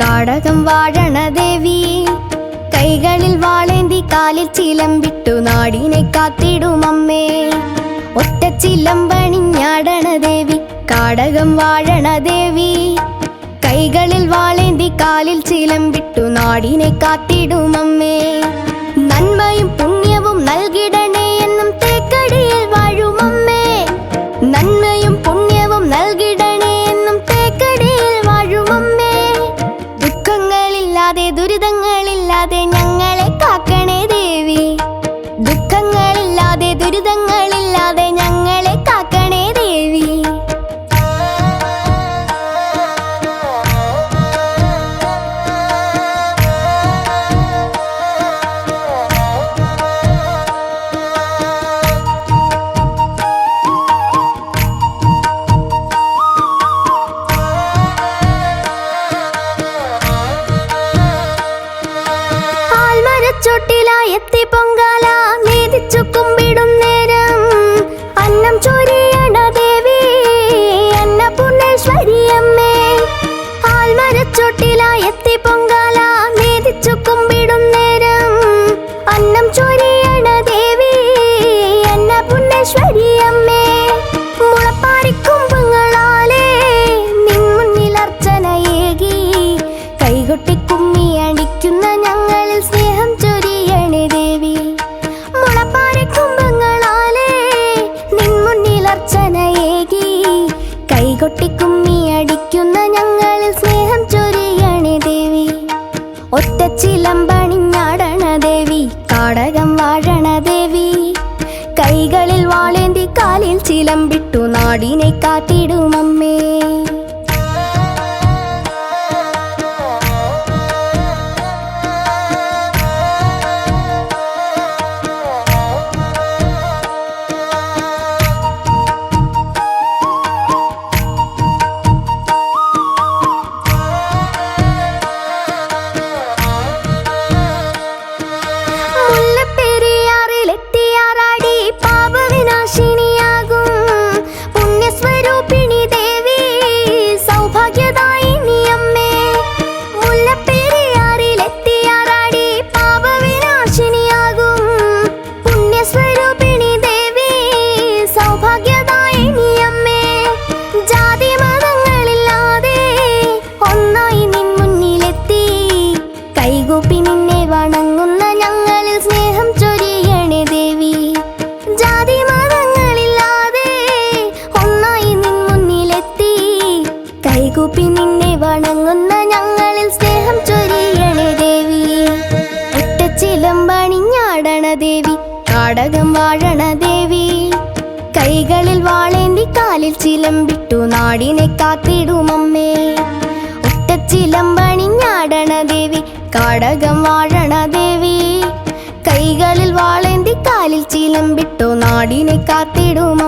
കാടകം വാഴണ ദേവി, കൈകളിൽ വാളേന്തി കാലിൽ ചിലമ്പിട്ടു നാടിനെ കാത്തിടുമമ്മേ. ഒറ്റച്ചിലമ്പണിഞ്ഞാടണ ദേവി, കാടകം വാഴണ ദേവി, കൈകളിൽ വാളേന്തി കാലിൽ ചിലമ്പിട്ടു നാടിനെ കാത്തിടുമമ്മേ. നന്മയും പുണ്യവും നൽകിടണേ എന്നും തേക്കടിയിൽ വാഴുമമ്മേ. നന്മയും പുണ്യവും നൽകിടണേ എന്നും തേക്കടിയിൽ വാഴുമമ്മേ. ദുഃഖങ്ങളില്ലാതെ ദുരിതങ്ങളില്ലാതെ ഞങ്ങളെ കാക്കണേ ദേവി. ദുഃഖങ്ങളില്ലാതെ ദുരിതങ്ങളില്ലാതെ ഞങ്ങളെ കാക്കണേ ദേവി. ചോട്ടിലായെത്തി പൊങ്കാല നീതിച്ചു കുമ്പിടും നേരം, അന്നം ചൊരിയണ ദേവി അന്നപൂർണേശ്വരി അമ്മേ. ആൽമരച്ചോട്ടിലായെത്തി പൊങ്കാല നീതിച്ചു കുമ്പിടും നേരം, അന്നം ചൊരിയണ ദേവി അന്നപൂർണേശ്വരി അമ്മേ. മുളപ്പാരിക്കുമ്പങ്ങളാലേ നിൻ മുന്നിൽ അർച്ചനയേകി, കൈകൊട്ടി കുമ്മി അടിക്കുന്ന ഞങ്ങളിൽ സ്നേഹം ചൊരിയണേ ദേവി. മുളപ്പാരിക്കുമ്പങ്ങളാലേ നിൻ മുന്നിൽ അർച്ചനയേകി, കൈകൊട്ടി കുമ്മി അടിക്കുന്ന ഞങ്ങളിൽ സ്നേഹം ചൊരിയണേ ദേവി. ഒറ്റച്ചിലമ്പണിഞ്ഞാടണ ദേവി, കാടകം വാഴണ ദേവി, കൈകളിൽ വാളേന്തി കാലിൽ ചിലമ്പിട്ടു നാടിനെ കാത്തിടുമമ്മേ. നിന്നെ വണങ്ങുന്ന ഞങ്ങളിൽ സ്നേഹം ചൊരിയണേ ദേവി. ജാതി മതങ്ങളില്ലാതെ ഒന്നായി നിൻ മുന്നിലെത്തി, കൈകൂപ്പി നിന്നെ വണങ്ങുന്ന ഞങ്ങളിൽ സ്നേഹം ചൊരിയണേ ദേവി. ഒറ്റച്ചിലമ്പണിഞ്ഞാടണ ദേവി, കാടകം വാഴണ ദേവി, കൈകളിൽ വാളേന്തി കാലിൽ ചിലമ്പിട്ടു നാടിനെ കാത്തിടുമമ്മേ. ഒറ്റച്ചിലമ്പണിഞ്ഞാടണ ദേവി, കാടകം വാഴണ ദേവി, കൈകളിൽ വാളേന്തി കാലിൽ ചിലമ്പിട്ടു നാടിനെ കാത്തിടും